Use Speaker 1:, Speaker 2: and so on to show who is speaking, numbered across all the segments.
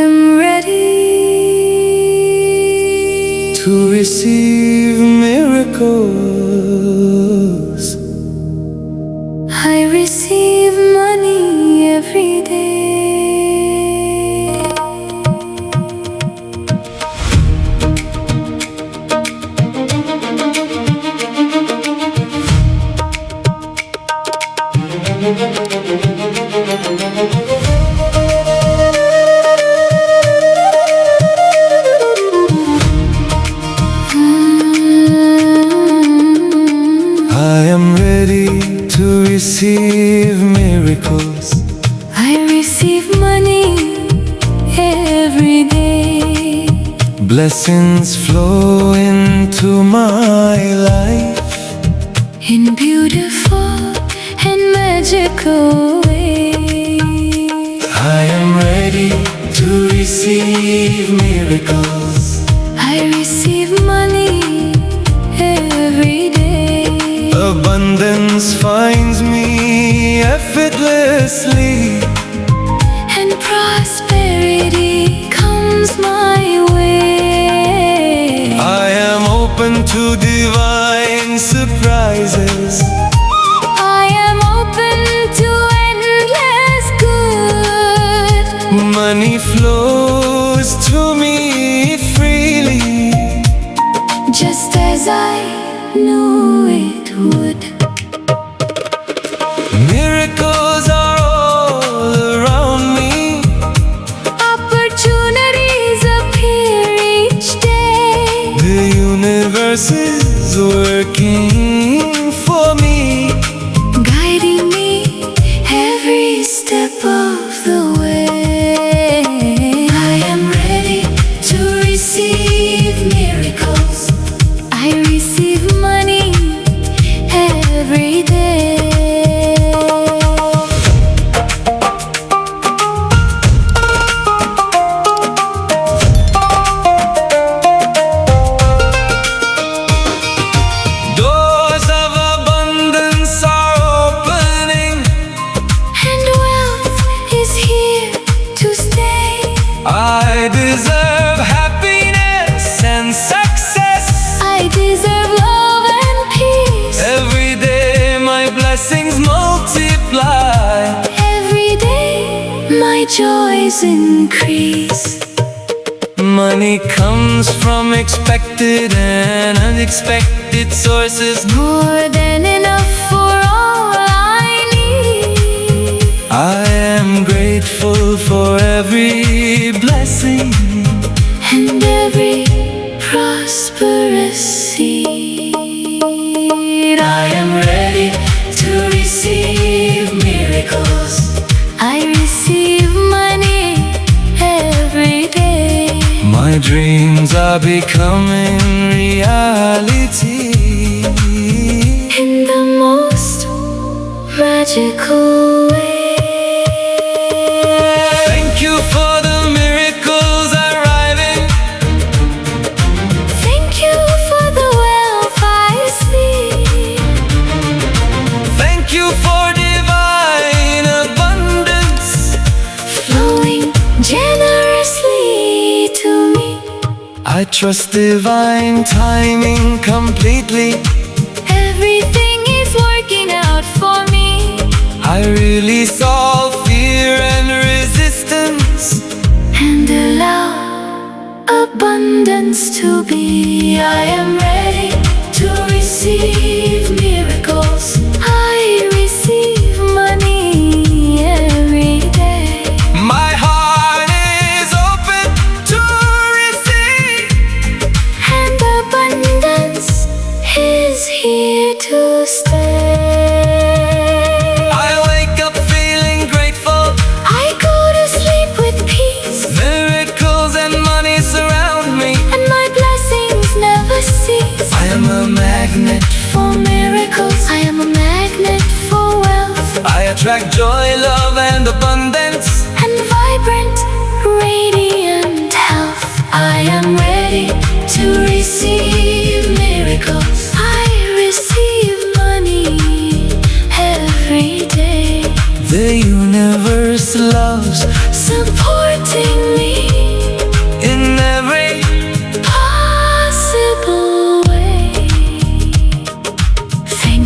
Speaker 1: am ready
Speaker 2: to receive miracles.
Speaker 1: I receive money every day.
Speaker 2: I am ready to receive miracles.
Speaker 1: I receive money every day.
Speaker 2: Blessings flow into my life
Speaker 1: In beautiful and magical ways.
Speaker 2: I am ready to receive miracles.
Speaker 1: I receive money every day.
Speaker 2: Abundance finds me effortlessly,
Speaker 1: And prosperity comes my way.
Speaker 2: I am open to divine surprises.
Speaker 1: I am open to endless good.
Speaker 2: Money flows to me freely,
Speaker 1: Just as I knew it would.
Speaker 2: miracles are all around me.
Speaker 1: Opportunities appear each day.
Speaker 2: The universe is working for me,
Speaker 1: Guiding me every step of the way. I am ready to receive miracles. I receive money every day.
Speaker 2: doors of abundance are opening.
Speaker 1: And wealth is here to stay.
Speaker 2: I deserve happiness and success.
Speaker 1: I deserve love and peace.
Speaker 2: Every day my blessings multiply.
Speaker 1: Every day my joys increase.
Speaker 2: Money comes from expected and unexpected sources.
Speaker 1: More than enough for all I need.
Speaker 2: I am grateful for every blessing.
Speaker 1: And every prosperous seed.
Speaker 2: I am ready to receive miracles.
Speaker 1: I receive money every day.
Speaker 2: My dreams are becoming reality.
Speaker 1: In the most magical way.
Speaker 2: Thank you for the miracles arriving.
Speaker 1: Thank you for the wealth I see.
Speaker 2: Thank you for divine abundance.
Speaker 1: Flowing generously to me.
Speaker 2: I trust divine timing completely.
Speaker 1: Everything is working out for me.
Speaker 2: I release all fear and resistance.
Speaker 1: And allow abundance to be. I am ready to receive miracles. I receive money every day.
Speaker 2: My heart is open to receive.
Speaker 1: And abundance is here to stay.
Speaker 2: I wake up feeling grateful.
Speaker 1: I go to sleep with peace.
Speaker 2: Miracles and money surround me.
Speaker 1: And my blessings never cease.
Speaker 2: I am a magnet.
Speaker 1: For miracles, I am a magnet for wealth.
Speaker 2: I attract joy, love, and abundance.
Speaker 1: And vibrant, radiant health. I am ready to receive miracles. I receive money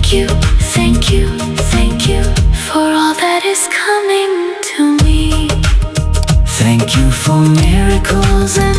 Speaker 1: Thank you, thank you, thank you for all that is coming to me.
Speaker 2: Thank you for miracles and